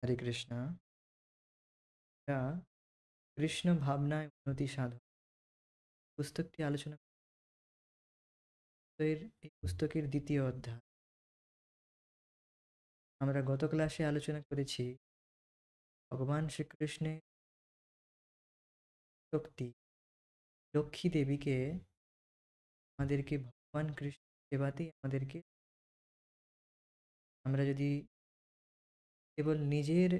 হরে কৃষ্ণ। এটা কৃষ্ণ ভাবনায় উন্নতি সাধন পুস্তকটি আলোচনা এই পুস্তকের দ্বিতীয় অধ্যায়। আমরা গত ক্লাসে আলোচনা করেছি ভগবান শ্রীকৃষ্ণের শক্তি লক্ষ্মী দেবীকে আমাদেরকে ভগবান কৃষ্ণ সেবাতেই আমাদেরকে আমরা যদি কেবল নিজের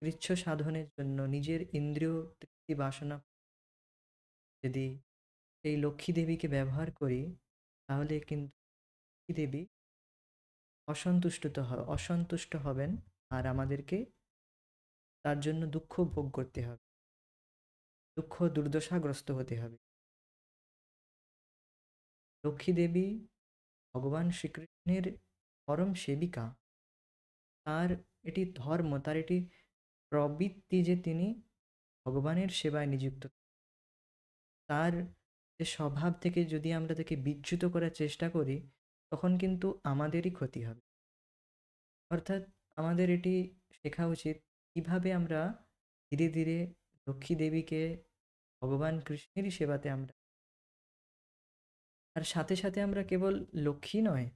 কৃচ্ছ সাধনের জন্য নিজের ইন্দ্রিয় তৃপ্তি বাসনা যদি এই লক্ষ্মী দেবীকে ব্যবহার করি তাহলে কিন্তু লক্ষ্মী দেবী অসন্তুষ্ট হবেন আর আমাদেরকে তার জন্য দুঃখ ভোগ করতে হবে, দুঃখ দুর্দশাগ্রস্ত হতে হবে। লক্ষ্মী দেবী ভগবান শ্রীকৃষ্ণের পরম সেবিকা। তার এটি ধর্ম, তার এটি প্রবৃত্তি যে তিনি ভগবানের সেবায় নিযুক্ত। তার যে স্বভাব থেকে যদি আমরা তাকে বিচ্যুত করার চেষ্টা করি তখন কিন্তু আমাদেরই ক্ষতি হবে। অর্থাৎ আমাদের এটি শেখা উচিত কিভাবে আমরা ধীরে ধীরে লক্ষ্মী দেবীকে ভগবান কৃষ্ণেরই সেবাতে আমরা, আর সাথে সাথে আমরা কেবল লক্ষ্মী নয়,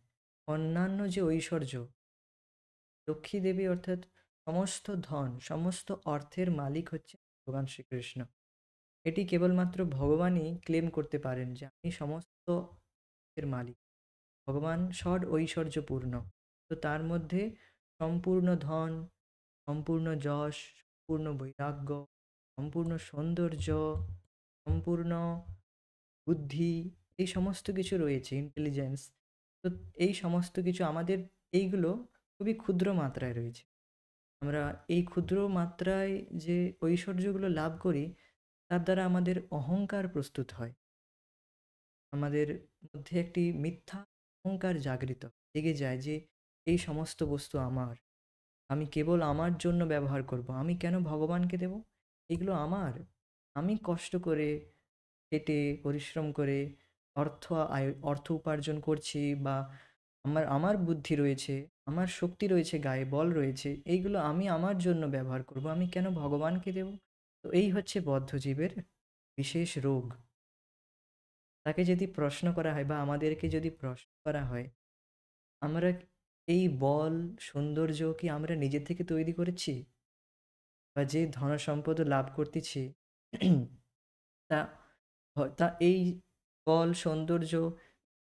অন্যান্য যে ঐশ্বর্য, লক্ষ্মী দেবী অর্থাৎ সমস্ত ধন সমস্ত অর্থের মালিক হচ্ছে ভগবান শ্রীকৃষ্ণ। এটি কেবলমাত্র ভগবানই ক্লেম করতে পারেন যে আমি সমস্ত এর মালিক। ভগবান ষড় ঐশ্বর্যপূর্ণ, তো তার মধ্যে সম্পূর্ণ ধন, সম্পূর্ণ যশ, সম্পূর্ণ বৈরাগ্য, সম্পূর্ণ সৌন্দর্য, সম্পূর্ণ বুদ্ধি, এই সমস্ত কিছু রয়েছে, ইন্টেলিজেন্স। তো এই সমস্ত কিছু আমাদের, এইগুলো খুবই ক্ষুদ্র মাত্রায় রয়েছে। আমরা এই ক্ষুদ্র মাত্রায় যে ঐশ্বর্যগুলো লাভ করি তার দ্বারা আমাদের অহংকার প্রস্তুত হয়, আমাদের মধ্যে একটি মিথ্যা অহংকার জেগে যায় যে এই সমস্ত বস্তু আমার, আমি কেবল আমার জন্য ব্যবহার করব, আমি কেন ভগবানকে দেব, এগুলো আমার। আমি কষ্ট করে খেটে পরিশ্রম করে অর্থ উপার্জন করছি, বা আমার আমার বুদ্ধি রয়েছে, আমার শক্তি রয়েছে, গায়ে বল রয়েছে, এইগুলো আমি আমার জন্য ব্যবহার করব, আমি কেন ভগবানকে দেব। তো এই হচ্ছে বদ্ধজীবের বিশেষ রোগ। তাকে যদি প্রশ্ন করা হয় বা আমাদেরকে যদি প্রশ্ন করা হয়, আমরা এই বল সৌন্দর্য কি আমরা নিজে থেকে তৈরি করেছি, বা যে ধন সম্পদ লাভ করতেছি তা তা এই বল সৌন্দর্য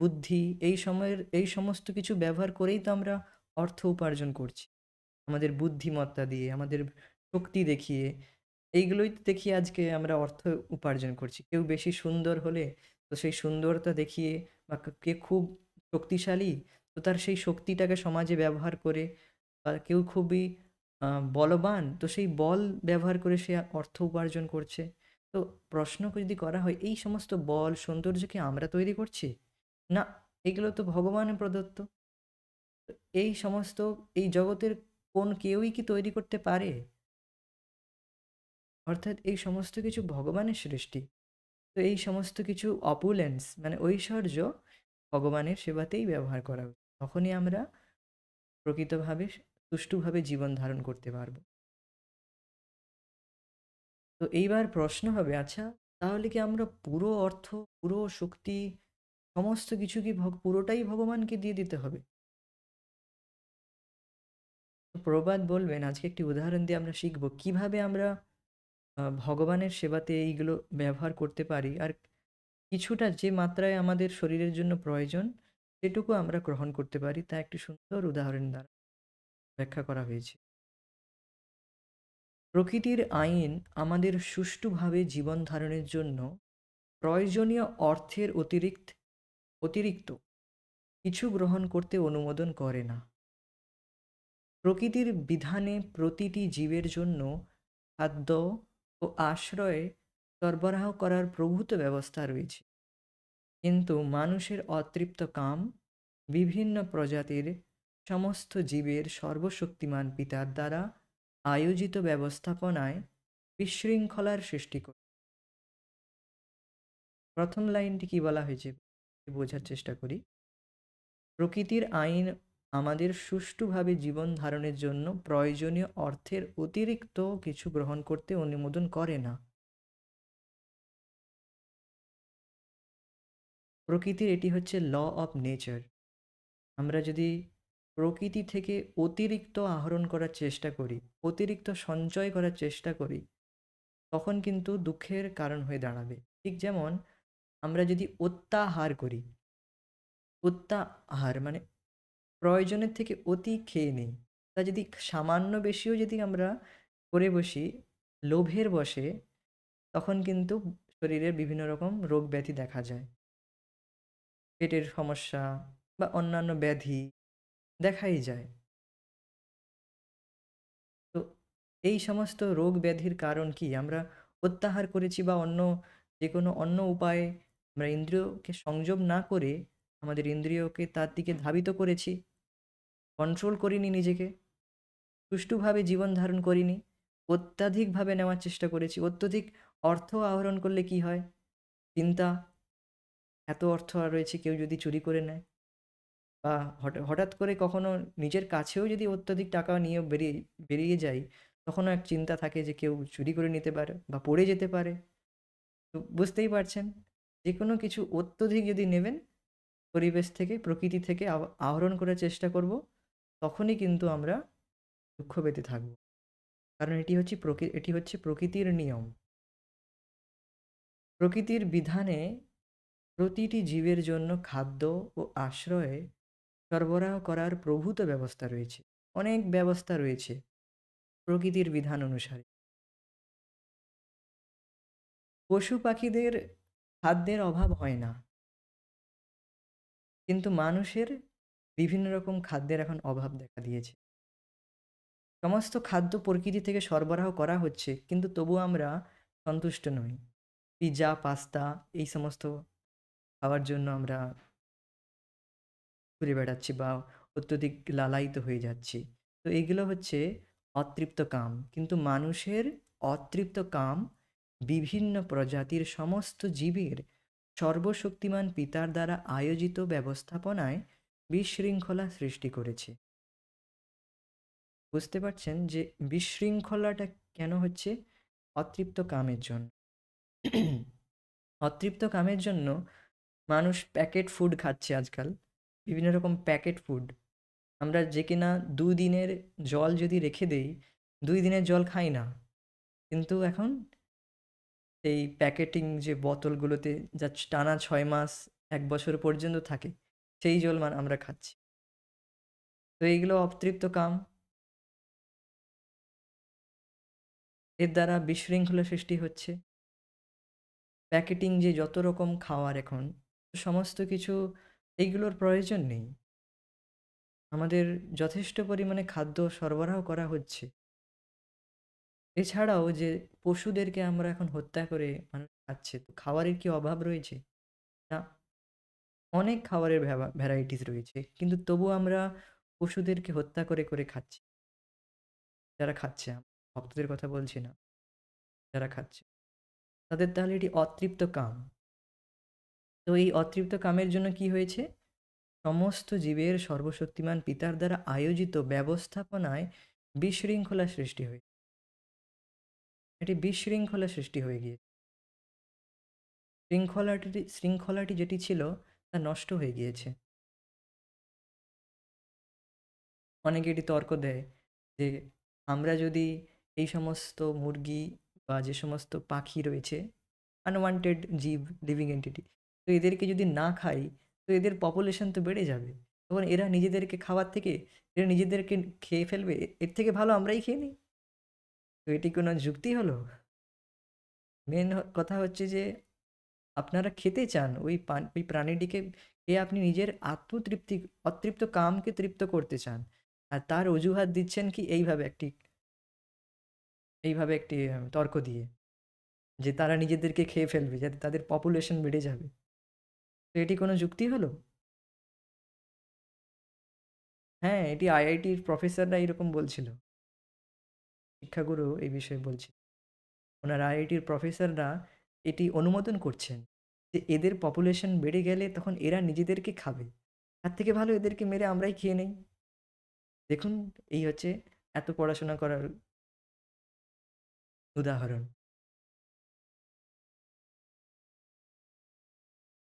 বুদ্ধি এই সময়ের এই সমস্ত কিছু ব্যবহার করেই তো আমরা অর্থ উপার্জন করছি, আমাদের বুদ্ধিমত্তা দিয়ে, আমাদের শক্তি দেখিয়ে, এইগুলোই তো দেখিয়ে আজকে আমরা অর্থ উপার্জন করছি। কেউ বেশি সুন্দর হলে তো সেই সুন্দরতা দেখিয়ে, বা কে খুব শক্তিশালী তো তার সেই শক্তিটাকে সমাজে ব্যবহার করে, বা কেউ খুবই বলবান তো সেই বল ব্যবহার করে সে অর্থ উপার্জন করছে। তো প্রশ্ন যদি করা হয় এই সমস্ত বল সৌন্দর্য কি আমরা তৈরি করছি? না, এগুলো তো ভগবানের প্রদত্ত। তো এই সমস্ত, এই জগতের কোন কেউই কি তৈরি করতে পারে? অর্থাৎ এই সমস্ত কিছু ভগবানের সৃষ্টি। তো এই সমস্ত কিছু অপুলেন্স মানে ঐশ্বর্য ভগবানের সেবাতেই ব্যবহার করা উচিত। তখনই আমরা প্রকৃতভাবে সুষ্ঠুভাবে জীবন ধারণ করতে পারবো। তো এইবার প্রশ্ন হবে, আচ্ছা তাহলে কি আমরা পুরো অর্থ, পুরো শক্তি, সমস্ত কিছু কি পুরোটাই ভগবানকে দিয়ে দিতে হবে? তো প্রবাদ বলবেন, আজকে একটি উদাহরণ দিয়ে আমরা শিখব কিভাবে আমরা ভগবানের সেবাতে এইগুলো ব্যবহার করতে পারি, আর কিছুটা যে মাত্রায় আমাদের শরীরের জন্য প্রয়োজন সেটুকু আমরা গ্রহণ করতে পারি, তা একটি সুন্দর উদাহরণ দ্বারা ব্যাখ্যা করা হয়েছে। প্রকৃতির আইন আমাদের সুষ্ঠুভাবে জীবন ধারণের জন্য প্রয়োজনীয় অর্থের অতিরিক্ত কিছু গ্রহণ করতে অনুমোদন করে না। প্রকৃতির বিধানে প্রতিটি জীবের জন্য খাদ্য ও আশ্রয় সরবরাহ করার প্রভূত ব্যবস্থা রয়েছে, কিন্তু মানুষের অতৃপ্ত কাম বিভিন্ন প্রজাতির সমস্ত জীবের সর্বশক্তিমান পিতার দ্বারা আয়োজিত ব্যবস্থাপনায় বিশৃঙ্খলার সৃষ্টি করে। প্রথম লাইনটি কি বলা হয়েছে বোঝার চেষ্টা করি। প্রকৃতির আইন আমাদের সুষ্ঠুভাবে জীবন ধারণের জন্য প্রয়োজনীয় অর্থের অতিরিক্ত কিছু গ্রহণ করতে অনুমোদন করে না। প্রকৃতির এটি হচ্ছে ল অফ নেচার। আমরা যদি প্রকৃতি থেকে অতিরিক্ত আহরণ করার চেষ্টা করি, অতিরিক্ত সঞ্চয় করার চেষ্টা করি, তখন কিন্তু দুঃখের কারণ হয়ে দাঁড়াবে। ঠিক যেমন আমরা যদি অত্যাহার করি, অত্যাহার মানে প্রয়োজনের থেকে অতি খেয়ে নিই, তা যদি সামান্য বেশিও যদি আমরা করে বসি লোভের বশে, তখন কিন্তু শরীরের বিভিন্ন রকম রোগ ব্যাধি দেখা যায়। পেটের সমস্যা বা অন্যান্য ব্যাধি দেখাই যায়। তো এই সমস্ত রোগ ব্যাধির কারণ কি? আমরা অত্যাহার করেছি বা অন্য যেকোনো অন্য উপায়ে আমরা ইন্দ্রিয়কে সংযম না করে আমাদের ইন্দ্রিয়কে তার দিকে ধাবিত করেছি। কন্ট্রোল করিনি নিজেকে। সুষ্ঠুভাবে জীবন ধারণ করিনি। অত্যাধিকভাবে নেওয়ার চেষ্টা করেছি। অত্যধিক অর্থ আহরণ করলে কি হয়? চিন্তা, এত অর্থ আর রয়েছে, কেউ যদি চুরি করে নেয় বা হঠাৎ করে কখনো নিজের কাছেও যদি অত্যধিক টাকা নিয়ে বেরিয়ে যাই, তখনও এক চিন্তা থাকে যে কেউ চুরি করে নিতে পারে বা পড়ে যেতে পারে। তো বুঝতেই পারছেন, যেকোনো কিছু অত্যধিক যদি নেবেন, পরিবেশ থেকে, প্রকৃতি থেকে আহরণ করার চেষ্টা করব, তখনই কিন্তু আমরা দুঃখ পেতে থাকব। কারণ এটি হচ্ছে প্রকৃতির নিয়ম। প্রকৃতির বিধানে প্রতিটি জীবের জন্য খাদ্য ও আশ্রয় সরবরাহ করার প্রভূত ব্যবস্থা রয়েছে। অনেক ব্যবস্থা রয়েছে প্রকৃতির বিধান অনুসারে। পশু পাখিদের খাদ্যের অভাব হয় না, কিন্তু মানুষের বিভিন্ন রকম খাদ্যের এখন অভাব দেখা দিয়েছে। সমস্ত খাদ্য প্রকৃতি থেকে সরবরাহ করা হচ্ছে, কিন্তু তবুও আমরা সন্তুষ্ট নই। পিৎজা, পাস্তা এই সমস্ত খাওয়ার জন্য আমরা ঘুরে বেড়াচ্ছি বা অত্যধিক লালায়িত হয়ে যাচ্ছি। তো এগুলো হচ্ছে অতৃপ্ত কাম। কিন্তু মানুষের অতৃপ্ত কাম বিভিন্ন প্রজাতির সমস্ত জীবের সর্বশক্তিমান পিতার দ্বারা আয়োজিত ব্যবস্থাপনায় বিশৃঙ্খলা সৃষ্টি করেছে। বুঝতে পারছেন যে বিশৃঙ্খলাটা কেন হচ্ছে? অতৃপ্ত কামের জন্য। অতৃপ্ত কামের জন্য মানুষ প্যাকেট ফুড খাচ্ছে আজকাল। বিভিন্ন রকম প্যাকেট ফুড। আমরা যে কিনা ২ দিনের জল যদি রেখে দেই, ২ দিনের জল খাই না। কিন্তু এখন এই প্যাকেটিং যে বোতলগুলোতে যা টানা ৬ মাস, ১ বছর পর্যন্ত থাকে, সেই জল আমরা খাচ্ছি। তো এইগুলো অতৃপ্ত কাম। এর দ্বারা বিশৃঙ্খলা সৃষ্টি হচ্ছে। প্যাকেটিং যে যত রকম খাওয়ার এখন, সমস্ত কিছু এইগুলোর প্রয়োজন নেই। আমাদের যথেষ্ট পরিমাণে খাদ্য সরবরাহ করা হচ্ছে। এছাড়াও যে পশুদেরকে আমরা এখন হত্যা করে মানুষ খাচ্ছে, তো খাবারের কি অভাব রয়েছে? না, অনেক খাবারের ভ্যারাইটিস রয়েছে। কিন্তু তবুও আমরা পশুদেরকে হত্যা করে খাচ্ছি। যারা খাচ্ছে, ভক্তদের কথা বলছি না, যারা খাচ্ছে। তাদের তাহলে এটি অতৃপ্ত কাম। তো এই অতৃপ্ত কামের জন্য কি হয়েছে? সমস্ত জীবের সর্বশক্তিমান পিতার দ্বারা আয়োজিত ব্যবস্থাপনায় বিশৃঙ্খলা সৃষ্টি হয়েছে। এটি বিশৃঙ্খলা সৃষ্টি হয়ে গিয়েছে। শৃঙ্খলাটি যেটি ছিল তা নষ্ট হয়ে গিয়েছে। অনেকে এটি তর্ক দেয় যে আমরা যদি এই সমস্ত মুরগি বা যে সমস্ত পাখি রয়েছে, আনওয়ান্টেড জীব, লিভিং এন্টিটি, তো এদেরকে যদি না খাই, তো এদের পপুলেশন তো বেড়ে যাবে। তখন এরা নিজেদেরকে খাওয়ার থেকে এরা নিজেদেরকে খেয়ে ফেলবে। এর থেকে ভালো আমরাই খেয়ে নিই। তো এটি কোনো যুক্তি হলো? মেন কথা হচ্ছে যে আপনারা খেতে চান ওই প্রাণীটিকে, খেয়ে আপনি নিজের অতৃপ্ত কামকে তৃপ্ত করতে চান। আর তার অজুহাত দিচ্ছেন কি এইভাবে একটি তর্ক দিয়ে যে তারা নিজেদেরকে খেয়ে ফেলবে যাতে তাদের পপুলেশন বেড়ে যাবে। তো এটি কোনো যুক্তি হলো? হ্যাঁ, এটি আইআইটির প্রফেসররা এরকম বলছিল। শিক্ষাগুরু এই বিষয়ে বলছিল। ওনার আইআইটির প্রফেসররা এটি অনুমোদন করছেন যে এদের পপুলেশন বেড়ে গেলে তখন এরা নিজেদেরকে খাবে। তার থেকে ভালো এদেরকে মেরে আমরাই খেয়ে নেই। দেখুন, এই হচ্ছে এত পড়াশোনা করার উদাহরণ।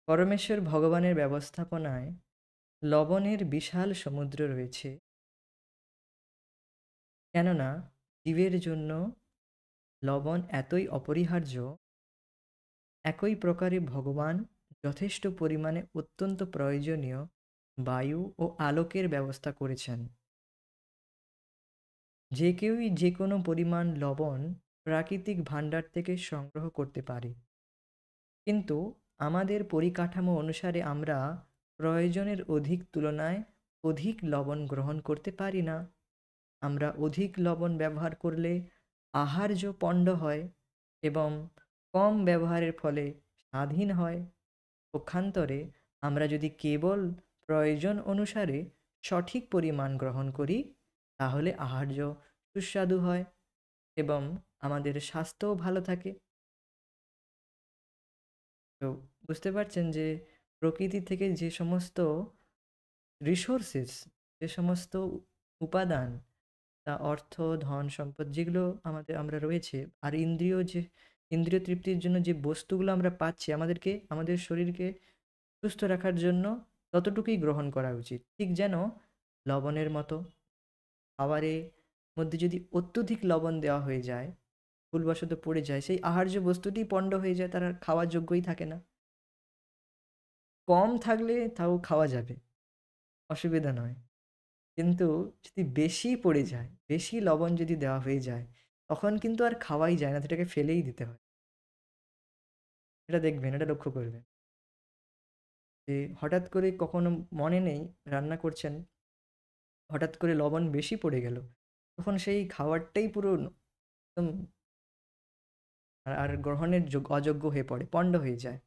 পরমেশ্বর ভগবানের ব্যবস্থাপনায় লবণের বিশাল সমুদ্র রয়েছে, কেননা জীবের জন্য লবণ এতই অপরিহার্য। একই প্রকারে ভগবান যথেষ্ট পরিমাণে অত্যন্ত প্রয়োজনীয় বায়ু ও আলোকের ব্যবস্থা করেছেন। যে কেউই যে কোনো পরিমাণ লবণ প্রাকৃতিক ভাণ্ডার থেকে সংগ্রহ করতে পারে, কিন্তু আমাদের পরিকাঠামো অনুসারে আমরা প্রয়োজনের অধিক তুলনায় অধিক লবণ গ্রহণ করতে পারি না। আমরা অধিক লবণ ব্যবহার করলে আহার্য পণ্ড হয় এবং কম ব্যবহারের ফলে স্বাদহীন হয়। পক্ষান্তরে আমরা যদি কেবল প্রয়োজন অনুসারে সঠিক পরিমাণ গ্রহণ করি, তাহলে আহার্য সুস্বাদু হয় এবং আমাদের স্বাস্থ্যও ভালো থাকে। তো বুঝতে পারছেন যে প্রকৃতি থেকে যে সমস্ত রিসোর্সেস, যে সমস্ত উপাদান, তা অর্থ, ধন, সম্পদ যেগুলো আমরা রয়েছে, আর ইন্দ্রিয় তৃপ্তির জন্য যে বস্তুগুলো আমরা পাচ্ছি, আমাদের শরীরকে সুস্থ রাখার জন্য ততটুকুই গ্রহণ করা উচিত। ঠিক যেন লবণের মতো খাবারের মধ্যে যদি অত্যধিক লবণ দেওয়া হয়ে যায়, ভুলবশত পড়ে যায়, সেই আহার্য বস্তুটি পণ্ড হয়ে যায়, তার আর খাওয়ার যোগ্যই থাকে না। কম থাকলে তাও খাওয়া যাবে, অসুবিধা নয়। কিন্তু যদি বেশি পড়ে যায়, বেশি লবণ যদি দেওয়া হয়ে যায়, তখন কিন্তু আর খাওয়াই যায় না, সেটাকে ফেলেই দিতে হয়। এটা দেখবেন, এটা লক্ষ্য করবেন যে হঠাৎ করে কখনো মনে নেই, রান্না করছেন, হঠাৎ করে লবণ বেশি পড়ে গেল, তখন সেই খাবারটাই পুরো একদম আর গ্রহণের অযোগ্য হয়ে পড়ে, পণ্ড হয়ে যায়।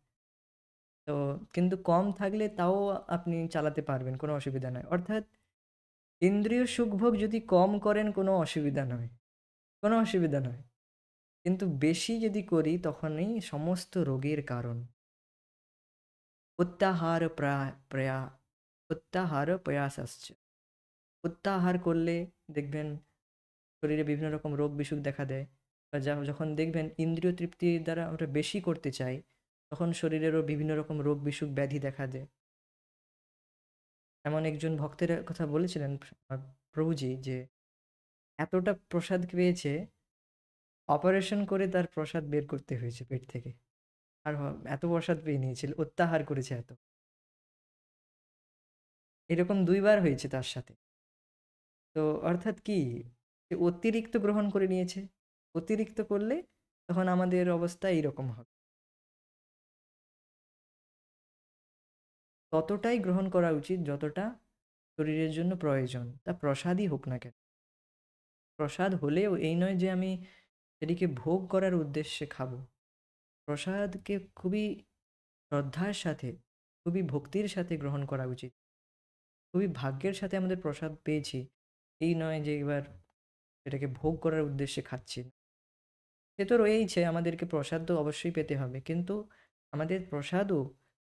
তো কিন্তু কম থাকলে তাও আপনি চালাতে পারবেন, কোনো অসুবিধা নয়। অর্থাৎ ইন্দ্রিয় সুখভোগ যদি কম করেন, কোনো অসুবিধা নয়, কোনো অসুবিধা নয়। কিন্তু বেশি যদি করি, তখনই সমস্ত রোগের কারণ। উত্তাহার প্রয়া উত্তাহার প্রয়াসাশ্চ। উত্তাহার করলে দেখবেন শরীরে বিভিন্ন রকম রোগ বিসুখ দেখা দেয়। বা যখন দেখবেন ইন্দ্রিয় তৃপ্তির দ্বারা আমরা বেশি করতে চাই, তখন শরীরেরও বিভিন্ন রকম রোগ বিসুখ ব্যাধি দেখা দেয়। এমন একজন ভক্তের কথা বলেছিলেন প্রভুজি, যে এতটা প্রসাদ পেয়েছে, অপারেশন করে তার প্রসাদ বের করতে হয়েছে পেট থেকে। আর এত প্রসাদ পেয়ে নিয়েছিল, অত্যাহার করেছে এত। এরকম ২ বার হয়েছে তার সাথে। তো অর্থাৎ কি? সে অতিরিক্ত গ্রহণ করে নিয়েছে। অতিরিক্ত করলে তখন আমাদের অবস্থা এইরকম হবে। ততটাই গ্রহণ করা উচিত যতটা শরীরের জন্য প্রয়োজন। তা প্রসাদই হোক না কেন। প্রসাদ হলেও এই নয় যে আমি সেটিকে ভোগ করার উদ্দেশ্যে খাবো। প্রসাদকে খুবই শ্রদ্ধার সাথে, খুবই ভক্তির সাথে গ্রহণ করা উচিত। খুবই ভাগ্যের সাথে আমাদের প্রসাদ পেয়েছি। এই নয় যে এবার এটাকে ভোগ করার উদ্দেশ্যে খাচ্ছি। সে তো রয়েইছে, আমাদেরকে প্রসাদ তো অবশ্যই পেতে হবে। কিন্তু আমাদের প্রসাদও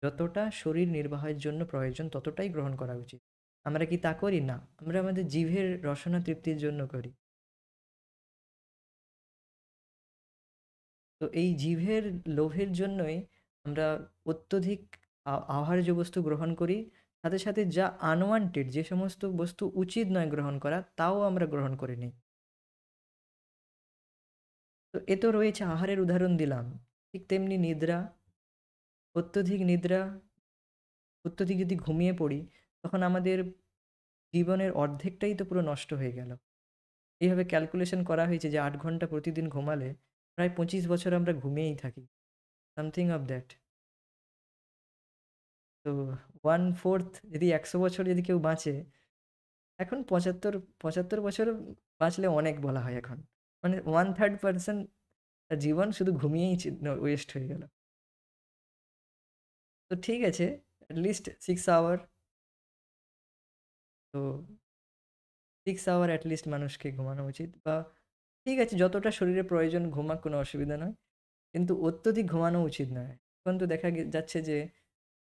যতটা শরীর নির্বাহের জন্য প্রয়োজন, ততটাই গ্রহণ করা উচিত। আমরা কি তা করি না? আমরা আমাদের জিভের রসনা তৃপ্তির জন্য করি। তো এই জিভের লোভের জন্যই আমরা অত্যধিক আহার্য বস্তু গ্রহণ করি। সাথে সাথে যা আনওয়ান্টেড, যে সমস্ত বস্তু উচিত নয় গ্রহণ করা, তাও আমরা গ্রহণ করে নিই। তো এ তো রয়েছে, আহারের উদাহরণ দিলাম। ঠিক তেমনি নিদ্রা, অত্যধিক নিদ্রা, অত্যধিক যদি ঘুমিয়ে পড়ি, তখন আমাদের জীবনের অর্ধেকটাই তো পুরো নষ্ট হয়ে গেল। এইভাবে ক্যালকুলেশন করা হয়েছে যে ৮ ঘন্টা প্রতিদিন ঘুমালে প্রায় ২৫ বছর আমরা ঘুমিয়েই থাকি। Something of that. তো 1/4 যদি ১০০ বছর যদি কেউ বাঁচে, এখন ৭৫ বছর বাঁচলে অনেক বলা হয় এখন। মানে 1/3 পারসন জীবন শুধু ঘুমিয়েই ওয়েস্ট হয়ে গেল। তো ঠিক আছে, এট লিস্ট 6 আওয়ার। তো 6 আওয়ার এট লিস্ট মানুষকে ঘুমানো উচিত। বা ঠিক আছে, যতটা শরীরে প্রয়োজন ঘুমাক, কোনো অসুবিধা নয়। কিন্তু অত্যধিক ঘুমানো উচিত নয়। এখন তো দেখা যাচ্ছে যে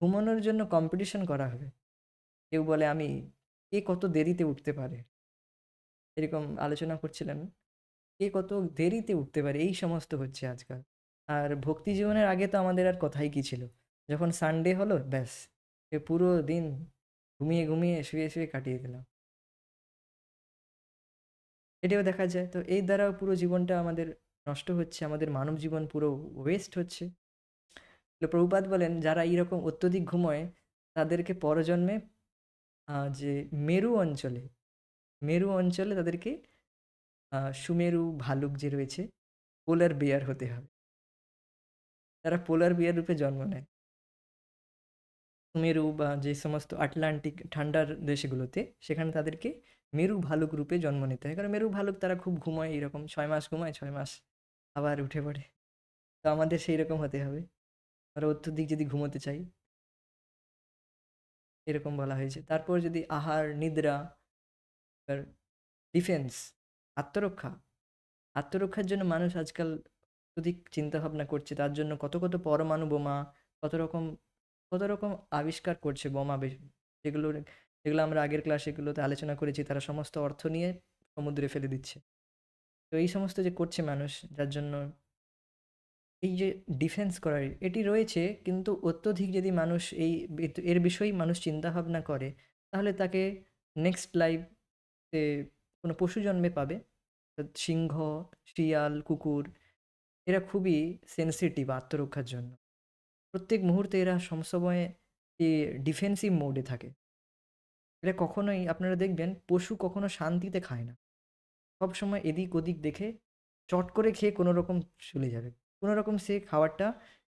ঘুমানোর জন্য কম্পিটিশন করা হয়। কেউ বলে কে কত দেরিতে উঠতে পারে। এরকম আলোচনা করছিলেন। কে কত দেরিতে উঠতে পারে এই সমস্ত হচ্ছে আজকাল। আর ভক্তি জীবনের আগে তো আমাদের আর কথাই কি ছিল? যখন সানডে হলো ব্যাস, পুরো দিন ঘুমিয়ে, ঘুমিয়ে, শুয়ে, শুয়ে কাটিয়ে দিলাম। এটাও দেখা যায়। তো এই দ্বারাও পুরো জীবনটা আমাদের নষ্ট হচ্ছে। আমাদের মানব জীবন পুরো ওয়েস্ট হচ্ছে। তো প্রভুপাদ বলেন যারা এইরকম অত্যধিক ঘুমোয় তাদেরকে পরজন্মে যে মেরু অঞ্চলে, মেরু অঞ্চলে তাদেরকে সুমেরু ভালুক যে রয়েছে, পোলার বেয়ার হতে হবে। তারা পোলার বিয়ার রূপে জন্ম নেয়। সুমেরু বা যে সমস্ত আটলান্টিক ঠান্ডার দেশগুলোতে সেখানে তাদেরকে মেরু ভালুক রূপে জন্ম নিতে হয়। কারণ মেরু ভালুক তারা খুব ঘুমায়, এরকম 6 মাস ঘুমায়, 6 মাস আবার উঠে পড়ে। তো আমাদের সেই রকম হতে হবে। আর অত্যধিক যদি ঘুমোতে চাই, এরকম বলা হয়েছে। তারপর যদি আহার, নিদ্রা, আর ডিফেন্স, আত্মরক্ষা, আত্মরক্ষার জন্য মানুষ আজকাল অধিক চিন্তাভাবনা করছে। তার জন্য কত, কত পরমাণু বোমা, কত রকম, কত রকম আবিষ্কার করছে বোমা যেগুলোর যেগুলো আমরা আগের ক্লাসেগুলোতে আলোচনা করেছি। তারা সমস্ত অর্থ নিয়ে সমুদ্রে ফেলে দিচ্ছে। তো এই সমস্ত যে করছে মানুষ, যার জন্য এই যে ডিফেন্স করার এটি রয়েছে, কিন্তু অত্যধিক যদি মানুষ এর বিষয়েই মানুষ চিন্তাভাবনা করে, তাহলে তাকে নেক্সট লাইফে কোনো পশু জন্মে পাবে। সিংহ, শিয়াল, কুকুর, এরা খুবই সেনসিটিভ আত্মরক্ষার জন্য। প্রত্যেক মুহূর্তে এরা সবসময় ডিফেন্সিভ মোডে থাকে। এরা কখনোই, আপনারা দেখবেন পশু কখনো শান্তিতে খায় না। সবসময় এদিক ওদিক দেখে চট করে খেয়ে কোনো রকম চলে যাবে। কোনো রকম সে খাবারটা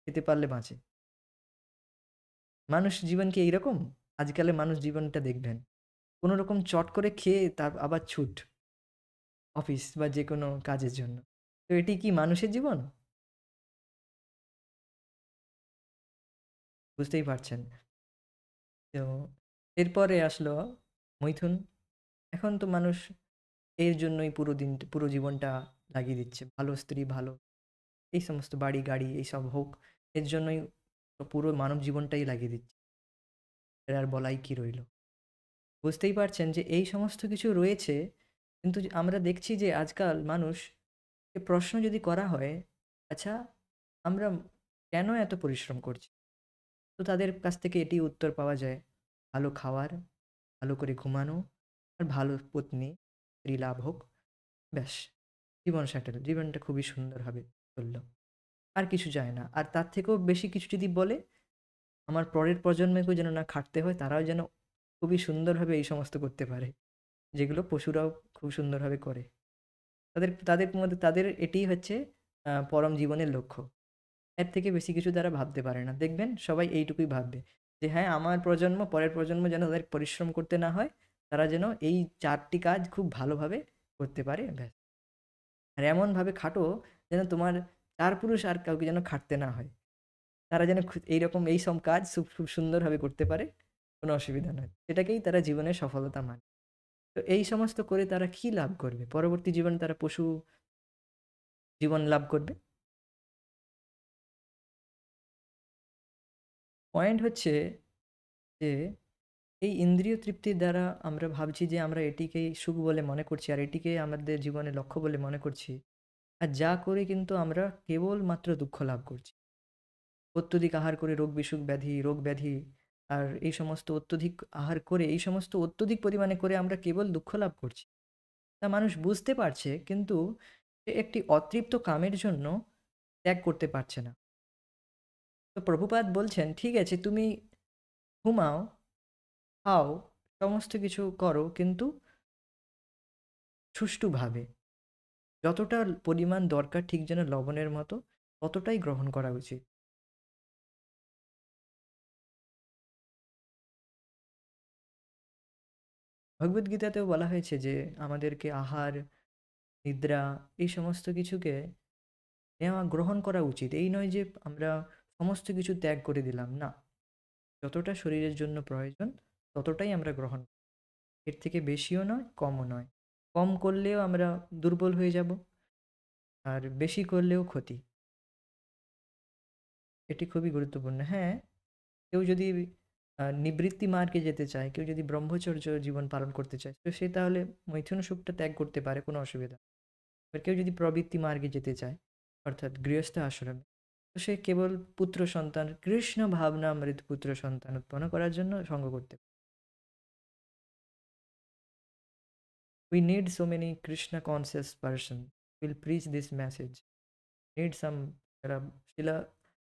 খেতে পারলে বাঁচে। মানুষ জীবন কি এইরকম? আজকালের মানুষ জীবনটা দেখবেন। কোনো রকম চট করে খেয়ে তার আবার ছুট অফিস বা যেকোনো কাজের জন্য। তো এটি কি মানুষের জীবন? বুঝতেই পারছেন। তো এরপরে আসলো মৈথুন। এখন তো মানুষ এর জন্যই পুরো জীবনটা লাগিয়ে দিচ্ছে। ভালো স্ত্রী, ভালো এই সমস্ত বাড়ি, গাড়ি এইসব হোক, এর জন্যই পুরো মানব জীবনটাই লাগিয়ে দিচ্ছে। এর আর বলাই কি রইল? বুঝতেই পারছেন যে এই সমস্ত কিছু রয়েছে, কিন্তু আমরা দেখছি যে আজকাল মানুষকে প্রশ্ন যদি করা হয়, আচ্ছা আমরা কেন এত পরিশ্রম করছি? তো তাদের কাছ থেকে এটি উত্তর পাওয়া যায়, ভালো খাওয়ার, ভালো করে ঘুমানো, আর ভালো পত্নী, স্ত্রী লাভ হোক, ব্যাস জীবন সেটেল। জীবনটা খুবই সুন্দরভাবে চলল। আর কিছু চায় না। আর তার থেকেও বেশি কিছু যদি বলে, আমার পরের প্রজন্মকেও যেন না খাটতে হয়, তারাও যেন খুবই সুন্দরভাবে এই সমস্ত করতে পারে, যেগুলো পশুরাও খুব সুন্দরভাবে করে। তাদের তাদের মধ্যে তাদের এটিই হচ্ছে পরম জীবনের লক্ষ্য। এর থেকে বেশি কিছু তারা ভাবতে পারে না। দেখবেন সবাই এইটুকুই ভাববে যে হ্যাঁ, আমার প্রজন্ম, পরের প্রজন্ম যেন তাদের পরিশ্রম করতে না হয়। তারা যেন এই ৪ টি কাজ খুব ভালোভাবে করতে পারে, ব্যাস। আর এমনভাবে খাটো যেন তোমার ৪ পুরুষ আর কাউকে যেন খাটতে না হয়। তারা যেন এইরকম এইসব কাজ খুব খুব সুন্দরভাবে করতে পারে, কোনো অসুবিধা নয়। সেটাকেই তারা জীবনের সফলতা মানে। তো এই সমস্ত করে তারা কি লাভ করবে? পরবর্তী জীবনে তারা পশু জীবন লাভ করবে। পয়েন্ট হচ্ছে যে এই ইন্দ্রিয় তৃপ্তির দ্বারা আমরা ভাবছি যে আমরা এটিকেই সুখ বলে মনে করছি, আর এটিকে আমাদের জীবনের লক্ষ্য বলে মনে করছি। আর যা করে কিন্তু আমরা কেবলমাত্র দুঃখ লাভ করছি। অত্যধিক আহার করে রোগ ব্যাধি, আর এই সমস্ত অত্যধিক আহার করে, এই সমস্ত অত্যধিক পরিমাণে করে আমরা কেবল দুঃখ লাভ করছি। তা মানুষ বুঝতে পারছে, কিন্তু সে একটি অতৃপ্ত কামের জন্য ত্যাগ করতে পারছে না। তো প্রভুপাদ বলছেন, ঠিক আছে তুমি ঘুমাও, খাও, সমস্ত কিছু করো, কিন্তু সুষ্ঠুভাবে। যতটা পরিমাণ দরকার ঠিক যেন লবণের মতো, ততটাই গ্রহণ করা উচিত। ভগবদ্গীতাতেও বলা হয়েছে যে আমাদেরকে আহার, নিদ্রা এই সমস্ত কিছুকে নেওয়া, গ্রহণ করা উচিত। এই নয় যে আমরা সমস্ত কিছু ত্যাগ করে দিলাম, না। যতটা শরীরের জন্য প্রয়োজন ততটাই আমরা গ্রহণ করি। এর থেকে বেশিও নয়, কমও নয়। কম করলেও আমরা দুর্বল হয়ে যাব, আর বেশি করলেও ক্ষতি। এটি খুবই গুরুত্বপূর্ণ। হ্যাঁ, কেউ যদি নিবৃত্তি মার্গে যেতে চায়, কেউ যদি ব্রহ্মচর্য জীবন পালন করতে চায়, তো সে তাহলে মৈথুন সুখটা ত্যাগ করতে পারে, কোনো অসুবিধা নেই। এবার কেউ যদি প্রবৃত্তি মার্গে যেতে চায়, অর্থাৎ গৃহস্থ আশ্রমে, তো সে কেবল পুত্র সন্তান, কৃষ্ণ ভাবনামৃত পুত্র সন্তান উৎপন্ন করার জন্য সঙ্গ করতে পারে। We need so many Krishna conscious person will preach this message. Need some যারা শিলা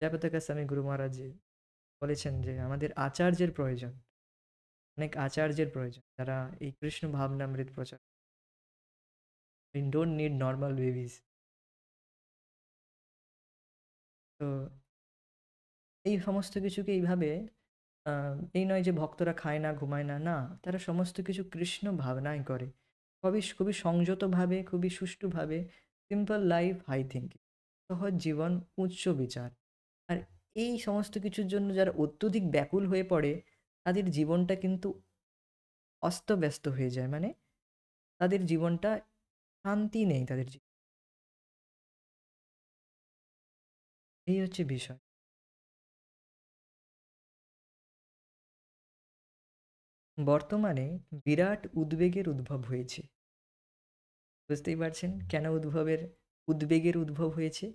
জয়প্রতাকা স্বামী গুরু মহারাজ জি বলেছেন যে আমাদের আচার্যের প্রয়োজন, অনেক আচার্যের প্রয়োজন যারা এই কৃষ্ণ ভাবনামৃত প্রচার। We don't need normal babies. তো এই সমস্ত কিছুকে এইভাবে এই নয় যে ভক্তরা খায় না, ঘুমায় না, না, তারা সমস্ত কিছু কৃষ্ণ ভাবনায় করে। খুবই খুবই সংযতভাবে, খুবই সুষ্ঠুভাবে, সিম্পল লাইফ, হাই থিঙ্কিং, সহজ জীবন, উচ্চ বিচার। আর এই সমস্ত কিছুর জন্য যারা অত্যধিক ব্যাকুল হয়ে পড়ে, তাদের জীবনটা কিন্তু অস্তব্যস্ত হয়ে যায়। মানে তাদের জীবনটা শান্তি নেই তাদের এই হচ্ছে বিষয়। বর্তমানে বিরাট উদ্বেগের উদ্ভব হয়েছে। বুঝতেই পারছেন কেন উদ্বেগের উদ্ভব হয়েছে?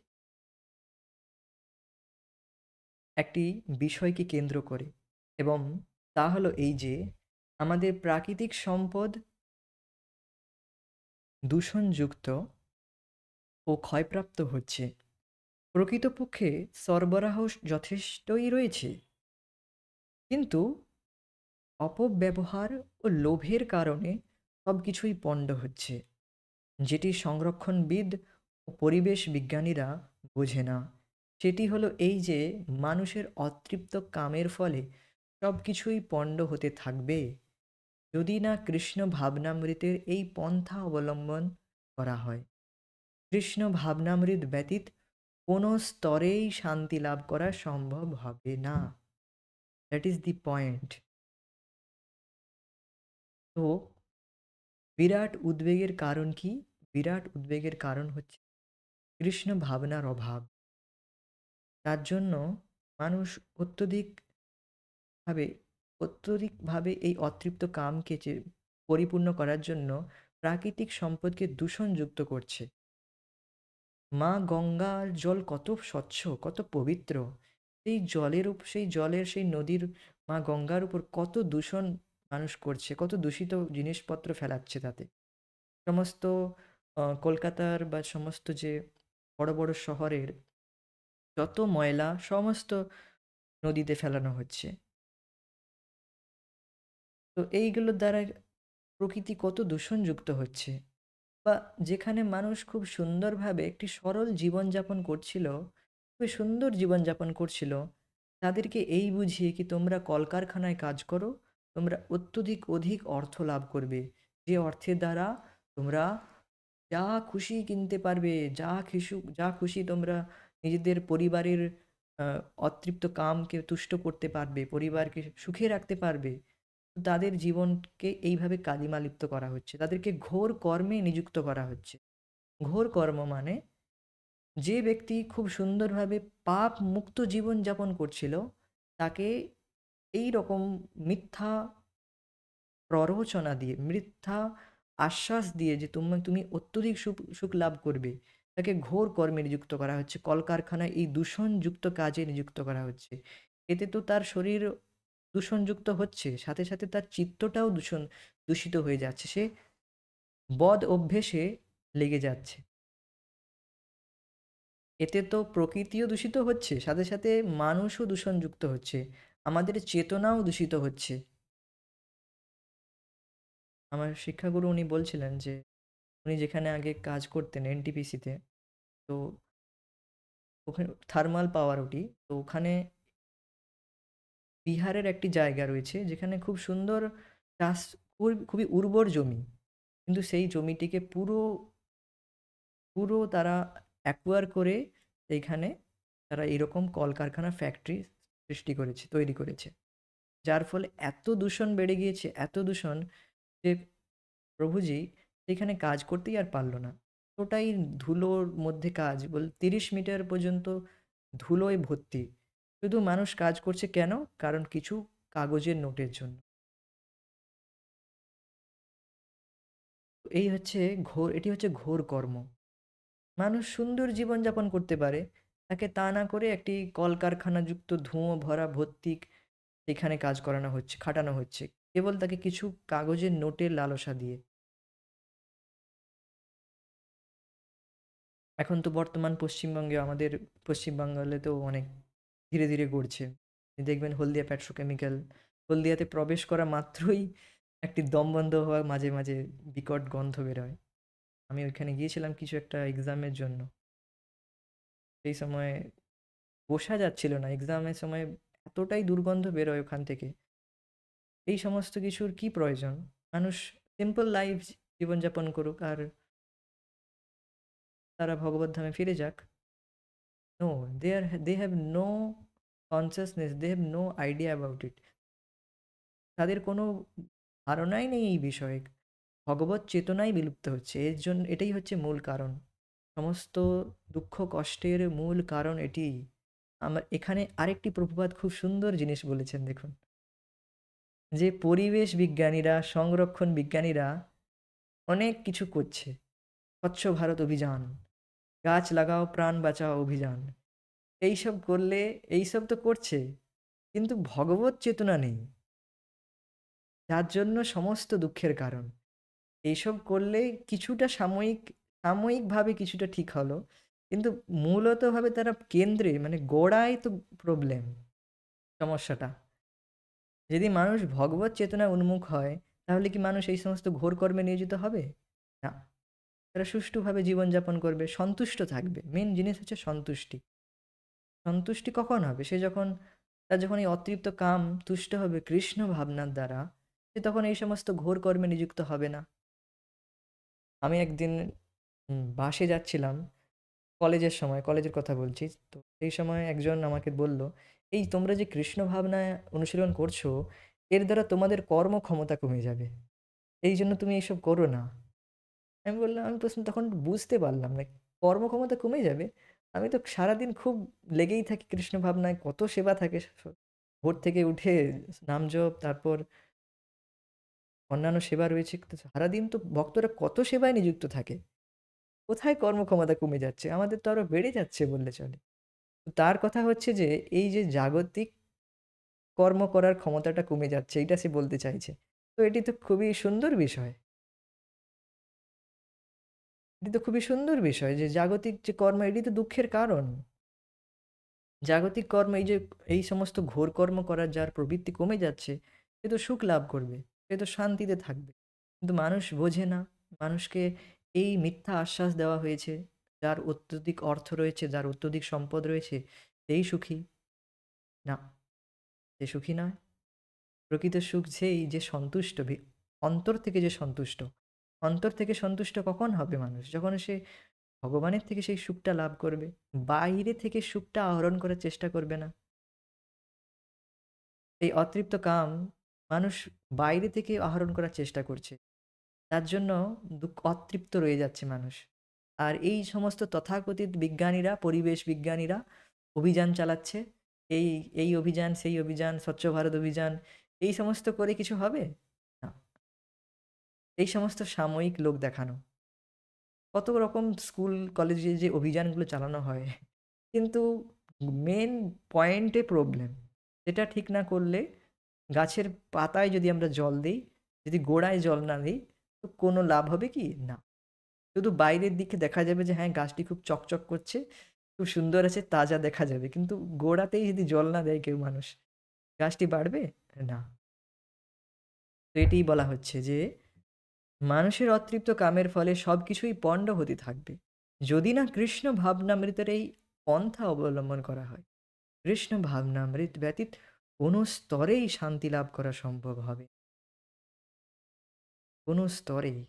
একটি বিষয়কে কেন্দ্র করে, এবং তা হলো এই যে আমাদের প্রাকৃতিক সম্পদ দূষণযুক্ত ও ক্ষয়প্রাপ্ত হচ্ছে। প্রকৃতপক্ষে সরবরাহ যথেষ্টই রয়েছে, কিন্তু অপব্যবহার ও লোভের কারণে সব কিছুই পণ্ড হচ্ছে, যেটি সংরক্ষণবিদ ও পরিবেশ বিজ্ঞানীরা বোঝে না। সেটি হলো এই যে মানুষের অতৃপ্ত কামের ফলে সব কিছুই পণ্ড হতে থাকবে, যদি না কৃষ্ণ ভাবনামৃতের এই পন্থা অবলম্বন করা হয়। কৃষ্ণ ভাবনামৃত ব্যতীত কোনো স্তরেই শান্তি লাভ করা সম্ভব হবে না। That is the point. তো বিরাট উদ্বেগের কারণ কি? বিরাট উদ্বেগের কারণ হচ্ছে কৃষ্ণ ভাবনার অভাব। তার জন্য মানুষ ভাবে অত্যধিকভাবে এই অতৃপ্ত কামকে যে পরিপূর্ণ করার জন্য প্রাকৃতিক সম্পদকে দূষণযুক্ত করছে। মা গঙ্গার জল কত স্বচ্ছ, কত পবিত্র, সেই নদীর, মা গঙ্গার উপর কত দূষণ মানুষ করছে, কত দূষিত জিনিসপত্র ফেলাচ্ছে তাতে। সমস্ত কলকাতার বা সমস্ত যে বড় বড় শহরের যত ময়লা সমস্ত নদীতে ফেলানো হচ্ছে। তো এইগুলোর দ্বারা প্রকৃতি কত দূষণযুক্ত হচ্ছে। বা যেখানে মানুষ খুব সুন্দরভাবে একটি সরল জীবনযাপন করছিল, খুবই সুন্দর জীবনযাপন করছিল, তাদেরকে এই বুঝিয়ে কি তোমরা কলকারখানায় কাজ করো, তোমরা অধিক অর্থ লাভ করবে, যে অর্থের দ্বারা তোমরা যা খুশি কিনতে পারবে, যা খুশি তোমরা নিজেদের পরিবারের অতৃপ্ত কামকে তুষ্ট করতে পারবে, পরিবারকে সুখে রাখতে পারবে। তাদের জীবনকে এইভাবে কালিমালিপ্ত করা হচ্ছে, তাদেরকে ঘোর কর্মে নিযুক্ত করা হচ্ছে। ঘোর কর্ম মানে যে ব্যক্তি খুব সুন্দরভাবে পাপ মুক্ত জীবন যাপন করছিল, তাকে এই রকম মিথ্যা প্ররোচনা দিয়ে, মিথ্যা আশ্বাস দিয়ে যে তুমি অত্যধিক সুখ লাভ করবে, তাকে ঘোর কর্মে নিযুক্ত করা হচ্ছে, কলকারখানায় এই দূষণযুক্ত কাজে নিযুক্ত করা হচ্ছে। এতে তো তার শরীর দূষণযুক্ত হচ্ছে, সাথে সাথে তার চিত্তটাও দূষিত হয়ে যাচ্ছে, সে বদ অভ্যেসে লেগে যাচ্ছে। এতে তো প্রকৃতিও দূষিত হচ্ছে, সাথে সাথে মানুষও দূষণযুক্ত হচ্ছে, আমাদের চেতনাও দূষিত হচ্ছে। আমার শিক্ষাগুরু উনি বলছিলেন যে উনি যেখানে আগে কাজ করতেন এনটিপিসিতে, তো ওখানে থার্মাল পাওয়ার ওটি, তো ওখানে বিহারের একটি জায়গা রয়েছে যেখানে খুব সুন্দর চাষ, খুবই উর্বর জমি, কিন্তু সেই জমিটিকে পুরো পুরো তারা অ্যাকোয়ার করে সেইখানে তারা এরকম কলকারখানা ফ্যাক্টরি তৈরি করেছে, যার ফলে এত দূষণ বেড়ে গিয়েছে, এত দূষণ যে প্রভুজি সেখানে কাজ করতেই আর পারলো না। ওটাই ধুলোর মধ্যে কাজ, 30 মিটার পর্যন্ত ধুলোয় ভর্তি। শুধু মানুষ কাজ করছে কেন? কারণ কিছু কাগজের নোটের জন্য। এটি হচ্ছে ঘোর কর্ম। মানুষ সুন্দর জীবনযাপন করতে পারে, তাকে তা না করে একটি কলকারখানাযুক্ত ধুঁয়ো ভরা ভর্তি সেখানে কাজ করানো হচ্ছে, খাটানো হচ্ছে, কেবল তাকে কিছু কাগজের নোটের লালসা দিয়ে। এখন তো বর্তমান পশ্চিমবঙ্গে, আমাদের পশ্চিমবাংলাতেও অনেক ধীরে ধীরে গড়ছে। দেখবেন হলদিয়া পেট্রোকেমিক্যাল, হলদিয়াতে প্রবেশ করা মাত্রই একটি দম বন্ধ হওয়া, মাঝে মাঝে বিকট গন্ধ বেরোয়। আমি ওইখানে গিয়েছিলাম কিছু একটা এক্সামের জন্য। সেই সময় বসা যাচ্ছিল না, এক্সামের সময় এতটাই দুর্গন্ধ বেরোয় ওখান থেকে। এই সমস্ত কিছুর কি প্রয়োজন? মানুষ সিম্পল লাইফ জীবনযাপন করুক, আর তারা ভগবত ধামে ফিরে যাক। No, they have no consciousness, they have no idea about it. তাদের কোনো ধারণাই নেই এই বিষয়ে। ভগবত চেতনাই বিলুপ্ত হচ্ছে। এটাই হচ্ছে মূল কারণ। সমস্ত দুঃখ কষ্টের মূল কারণ এটিই। আমার এখানে আরেকটি প্রভুপাদ খুব সুন্দর জিনিস বলেছেন, দেখুন, যে পরিবেশ বিজ্ঞানীরা, সংরক্ষণ বিজ্ঞানীরা অনেক কিছু করছে। স্বচ্ছ ভারত অভিযান, গাছ লাগাও প্রাণ বাঁচাও অভিযান, এইসব করলে, এইসব তো করছে, কিন্তু ভগবত চেতনা নেই, যার জন্য সমস্ত দুঃখের কারণ। এইসব করলে কিছুটা সাময়িকভাবে কিছুটা ঠিক হলো, কিন্তু মূলতভাবে তারা কেন্দ্রে, মানে গোড়ায় তো প্রবলেম, সমস্যাটা। যদি মানুষ ভগবত চেতনা উন্মুখ হয়, তাহলে কি মানুষ এই সমস্ত ঘোর কর্মে নিয়োজিত হবে? না। তারা সুষ্ঠুভাবে জীবনযাপন করবে, সন্তুষ্ট থাকবে। মেন জিনিস হচ্ছে সন্তুষ্টি। সন্তুষ্টি কখন হবে? তার যখন এই অতৃপ্ত কাম তুষ্ট হবে কৃষ্ণ ভাবনার দ্বারা, সে তখন এই সমস্ত ঘোর কর্মে নিযুক্ত হবে না। আমি একদিন বাসে যাচ্ছিলাম, কলেজের সময়, কলেজের কথা বলছি। তো সেই সময় একজন আমাকে বলল, এই তোমরা যে কৃষ্ণ ভাবনায় অনুশীলন করছো, এর দ্বারা তোমাদের কর্মক্ষমতা কমে যাবে, এই জন্য তুমি এইসব করো না। আমি বললাম, আমি প্রশ্ন তখন বুঝতে পারলাম না, কর্মক্ষমতা কমে যাবে? আমি তো সারাদিন খুব লেগেই থাকি কৃষ্ণ ভাবনায়, কত সেবা থাকে। ভোর থেকে উঠে নাম জপ, তারপর অন্যান্য সেবা রয়েছে, তো সারাদিন তো ভক্তরা কত সেবায় নিযুক্ত থাকে। কোথায় কর্মক্ষমতা কমে যাচ্ছে? আমাদের তো আরো বেড়ে যাচ্ছে বললে চলে। তো তার কথা হচ্ছে যে এই যে জাগতিক কর্ম করার ক্ষমতাটা কমে যাচ্ছে, এইটা সে বলতে চাইছে। তো এটি তো খুবই সুন্দর বিষয়। এটি তো খুবই সুন্দর বিষয় যে জাগতিক যে কর্ম, এটি তো দুঃখের কারণ। জাগতিক কর্ম, এই সমস্ত ঘোর কর্ম করার যার প্রবৃত্তি কমে যাচ্ছে, সে তো সুখ লাভ করবে, সে তো শান্তিতে থাকবে। কিন্তু মানুষ বোঝে না। মানুষকে এই মিথ্যা আশ্বাস দেওয়া হয়েছে, যার অত্যধিক অর্থ রয়েছে, যার অত্যধিক সম্পদ রয়েছে, সেই সুখী। না, সে সুখী নয়। প্রকৃত সুখ সেই যে সন্তুষ্ট, অন্তর থেকে যে সন্তুষ্ট। অন্তর থেকে সন্তুষ্ট কখন হবে মানুষ? যখন সে ভগবানের থেকে সেই সুখটা লাভ করবে। বাইরে থেকে সুখটা আহরণ করার চেষ্টা করবে না। এই অতৃপ্ত কাম মানুষ বাইরে থেকে আহরণ করার চেষ্টা করছে, তার জন্য অতৃপ্ত রয়ে যাচ্ছে মানুষ। আর এই সমস্ত তথাকথিত বিজ্ঞানীরা, পরিবেশ বিজ্ঞানীরা অভিযান চালাচ্ছে, এই এই অভিযান, সেই অভিযান, স্বচ্ছ ভারত অভিযান, এই সমস্ত করে কিছু হবে না। এই সমস্ত সাময়িক লোক দেখানো। কত রকম স্কুল কলেজে যে অভিযানগুলো চালানো হয়, কিন্তু মেন পয়েন্টে প্রবলেম। সেটা ঠিক না করলে, গাছের পাতায় যদি আমরা জল দিই, যদি গোড়ায় জল না দিই, তো কোনো লাভ হবে কি? না। শুধু বাইরের দিকে দেখা যাবে যে হ্যাঁ, গাছটি খুব চকচক করছে, খুব সুন্দর আছে, তাজা দেখা যাবে, কিন্তু গোড়াতেই যদি জল না দেয় কেউ, মানুষ, গাছটি বাড়বে না। তো এটিই বলা হচ্ছে যে মানুষের অতৃপ্ত কামের ফলে সব কিছুই পণ্ড হতে থাকবে, যদি না কৃষ্ণ ভাবনামৃতের এই পন্থা অবলম্বন করা হয়। কৃষ্ণ ভাবনামৃত ব্যতীত কোনো স্তরেই শান্তি লাভ করা সম্ভব হবে, কোনো স্তরেই।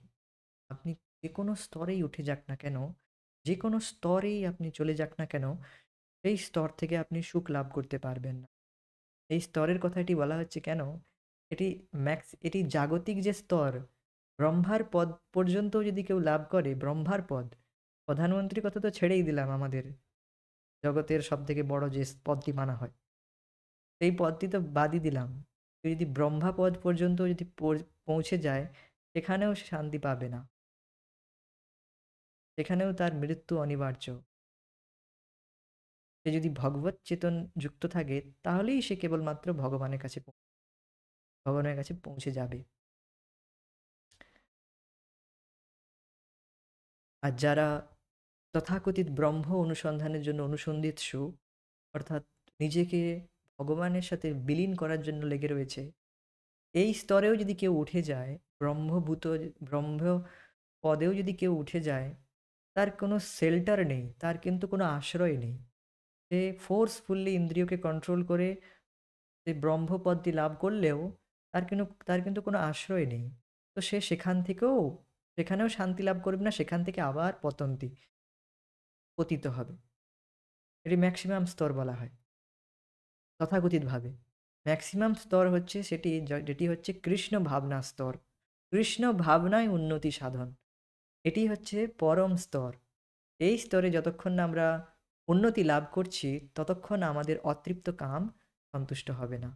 আপনি যে কোনো স্তরেই উঠে যাক না কেন, যে কোনো স্তরেই আপনি চলে যাক না কেন, সেই স্তর থেকে আপনি সুখ লাভ করতে পারবেন না। এই স্তরের কথা এটি বলা হচ্ছে কেন? এটি জাগতিক যে স্তর, ব্রহ্মার পদ পর্যন্ত যদি কেউ লাভ করে, ব্রহ্মার পদ, প্রধানমন্ত্রীর কথা তো ছেড়েই দিলাম, আমাদের জগতের সব থেকে বড় যে পদটি মানা হয়, সেই পদটি তো বাদই দিলাম। যদি ব্রহ্মাপদ পর্যন্ত যদি পৌঁছে যায়, সেখানেও সে শান্তি পাবে না। সেখানেও তার মৃত্যু অনিবার্য। সে যদি ভগবৎ চেতন যুক্ত থাকে, তাহলেই সে কেবলমাত্র ভগবানের কাছে পৌঁছে যাবে। আর যারা তথাকথিত ব্রহ্ম অনুসন্ধানের জন্য অনুসন্ধিৎসু, অর্থাৎ নিজেকে ভগবানের সাথে বিলীন করার জন্য লেগে রয়েছে, এই স্তরেও যদি কেউ উঠে যায়, ব্রহ্ম পদেও যদি কেউ উঠে যায়, তার কোনো শেল্টার নেই, তার কিন্তু কোনো আশ্রয় নেই। সে ফোর্সফুল্লি ইন্দ্রিয়কে কন্ট্রোল করে সে ব্রহ্মপদটি লাভ করলেও তার কিন্তু কোনো আশ্রয় নেই। তো সে সেখানেও শান্তি লাভ করবে না, সেখান থেকে আবার পতিত হবে। এটি ম্যাক্সিমাম স্তর বলা হয় তথাকথিতভাবে। ম্যাক্সিমাম স্তর হচ্ছে যেটি হচ্ছে কৃষ্ণ ভাবনা স্তর। কৃষ্ণ ভাবনায় উন্নতি সাধন, এটি হচ্ছে পরম স্তর। এই স্তরে যতক্ষণ না আমরা উন্নতি লাভ করছি, ততক্ষণ আমাদের অতৃপ্ত কাম সন্তুষ্ট হবে না।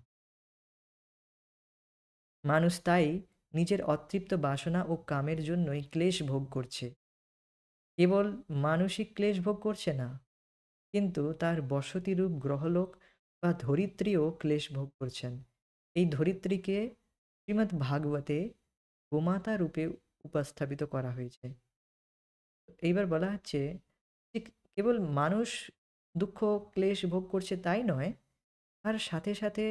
মানুষ তাই নিজের অতৃপ্ত বাসনা ও কামের জন্যই ক্লেশ ভোগ করছে। কেবল মানসিক ক্লেশ ভোগ করছে না, কিন্তু তার বসতিরূপ গ্রহলোক বা ধরিত্রীও ক্লেশ ভোগ করছেন। এই ধরিত্রীকে শ্রীমদ্ ভাগবতে গোমাতা রূপে উপস্থাপিত করা হয়েছে। এইবার বলা হচ্ছে যে কেবল মানুষ দুঃখ ক্লেশ ভোগ করছে তাই নয়, তার সাথে সাথে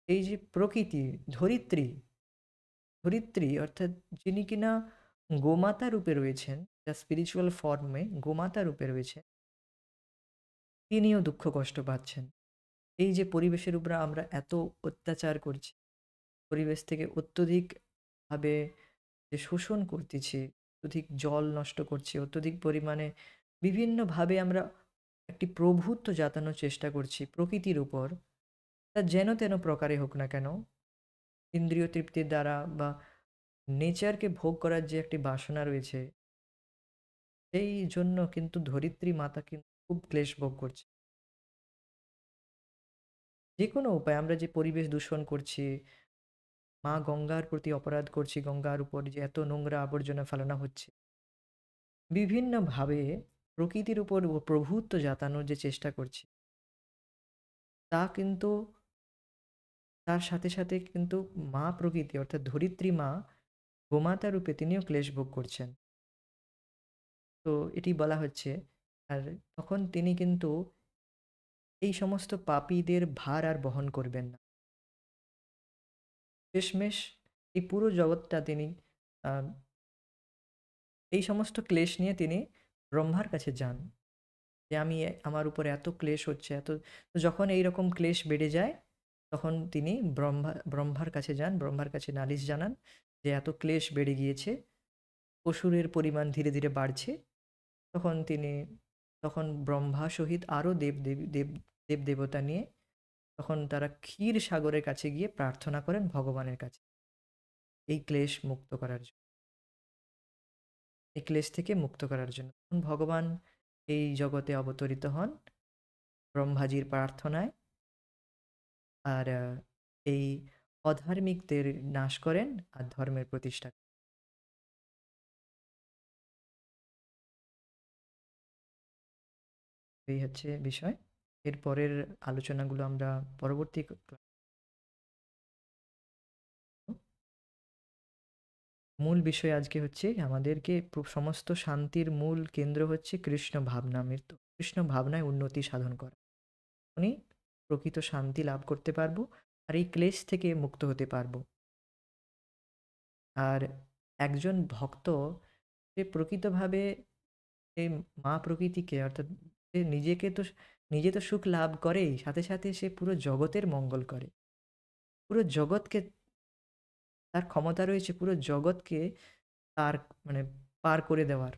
এই যে প্রকৃতি, ধরিত্রী ধরিত্রী অর্থাৎ যিনি কিনা গোমাতা রূপে রয়েছেন, যা স্পিরিচুয়াল ফর্মে গোমাতা রূপে রয়েছে, তিনিও দুঃখ কষ্ট পাচ্ছেন। এই যে পরিবেশের উপরে আমরা এত অত্যাচার করছি, পরিবেশ থেকে অত্যধিকভাবে যে শোষণ করতেছি, অত্যধিক জল নষ্ট করছি, অত্যধিক পরিমাণে বিভিন্নভাবে আমরা একটি প্রভুত্ব জাতানোর চেষ্টা করছি প্রকৃতির উপর, তা যেন তেন প্রকারে হোক না কেন, ইন্দ্রিয় তৃপ্তির দ্বারা বা নেচারকে ভোগ করার যে একটি বাসনা রয়েছে, সেই জন্য কিন্তু ধরিত্রী মাতা কিন্তু খুব ক্লেশ ভোগ করছে। যে কোনো উপায়ে আমরা যে পরিবেশ দূষণ করছি, মা গঙ্গার প্রতি অপরাধ করছি, গঙ্গার উপর যে এত নোংরা আবর্জনা ফেলানো হচ্ছে, বিভিন্নভাবে প্রকৃতির উপর প্রভুত্ব জাতানোর যে চেষ্টা করছি, তা কিন্তু তার সাথে সাথে কিন্তু মা প্রকৃতি অর্থাৎ ধরিত্রী মা গোমাতা রূপে তিনিও ক্লেশ ভোগ করছেন। তো এটি বলা হচ্ছে। আর তখন তিনি কিন্তু এই সমস্ত পাপীদের ভার আর বহন করবেন না। শেষমেশ এই পুরো জগৎটা তিনি আহ, এই সমস্ত ক্লেশ নিয়ে তিনি ব্রহ্মার কাছে যান, যে আমার উপর এত ক্লেশ হচ্ছে, তো যখন এই রকম ক্লেশ বেড়ে যায়, তখন তিনি ব্রহ্মার কাছে যান, ব্রহ্মার কাছে নালিশ জানান যে এত ক্লেশ বেড়ে গিয়েছে, অসুরের পরিমাণ ধীরে ধীরে বাড়ছে। তখন তিনি তখন ব্রহ্মা সহিত আরও দেব দেবতা নিয়ে তখন তারা ক্ষীর সাগরের কাছে গিয়ে প্রার্থনা করেন ভগবানের কাছে এই ক্লেশ মুক্ত করার জন্য, এই ক্লেশ থেকে মুক্ত করার জন্য। তখন ভগবান এই জগতে অবতরিত হন ব্রহ্মাজির প্রার্থনায়, আর এই অধার্মিকদের নাশ করেন আর ধর্মের প্রতিষ্ঠা করেন। এই হচ্ছে বিষয়। এর পরের আলোচনাগুলো আমরা পরবর্তী মূল বিষয় আজকে হচ্ছে আমাদেরকে সমস্ত শান্তির মূল কেন্দ্র হচ্ছে কৃষ্ণ ভাবনা, কৃষ্ণ ভাবনায় উন্নতি সাধন করা। উনি প্রকৃত শান্তি লাভ করতে পারবো আর এই ক্লেশ থেকে মুক্ত হতে পারবো। আর একজন ভক্ত সে প্রকৃতভাবে এই মা প্রকৃতিকে অর্থাৎ সে নিজে তো সুখ লাভ করেই, সাথে সাথে সে পুরো জগতের মঙ্গল করে। পুরো জগৎকে তার ক্ষমতা রয়েছে, পুরো জগৎকে তার মানে পার করে দেওয়ার,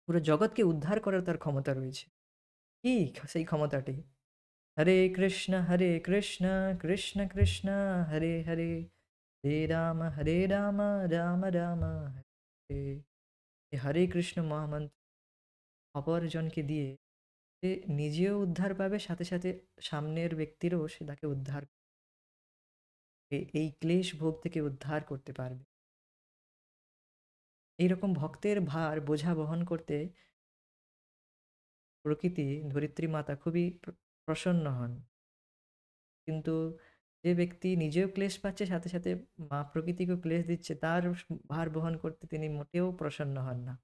পুরো জগৎকে উদ্ধার করার তার ক্ষমতা রয়েছে। কি সেই ক্ষমতাটি? হরে কৃষ্ণ কৃষ্ণ কৃষ্ণ হরে হরে, হরে রাম রাম রাম হরে। এই হরে কৃষ্ণ মহামন্ত্র অপরজনকে দিয়ে সে নিজেও উদ্ধার পাবে, সাথে সাথে সামনের ব্যক্তিরও সে তাকে উদ্ধার এই ক্লেশ ভোগ থেকে উদ্ধার করতে পারবে। এইরকম ভক্তের ভার বোঝা বহন করতে প্রকৃতি, ধরিত্রী মাতা খুবই প্রসন্ন হন। কিন্তু যে ব্যক্তি নিজেও ক্লেশ পাচ্ছে, সাথে সাথে মা প্রকৃতিকেও ক্লেশ দিচ্ছে, তার ভার বহন করতে তিনি মোটেও প্রসন্ন হন না।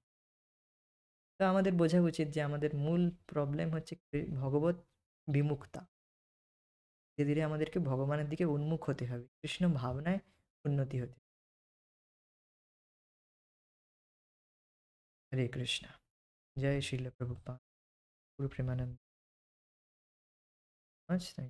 তো আমাদের বোঝা উচিত যে আমাদের মূল প্রবলেম হচ্ছে ভগবত বিমুখতা। ধীরে ধীরে আমাদেরকে ভগবানের দিকে উন্মুখ হতে হবে, কৃষ্ণ ভাবনায় উন্নতি হতে। হরে কৃষ্ণ। জয় শিল প্রভুপাদ। গুরু প্রেমানন্দ। আচ্ছা।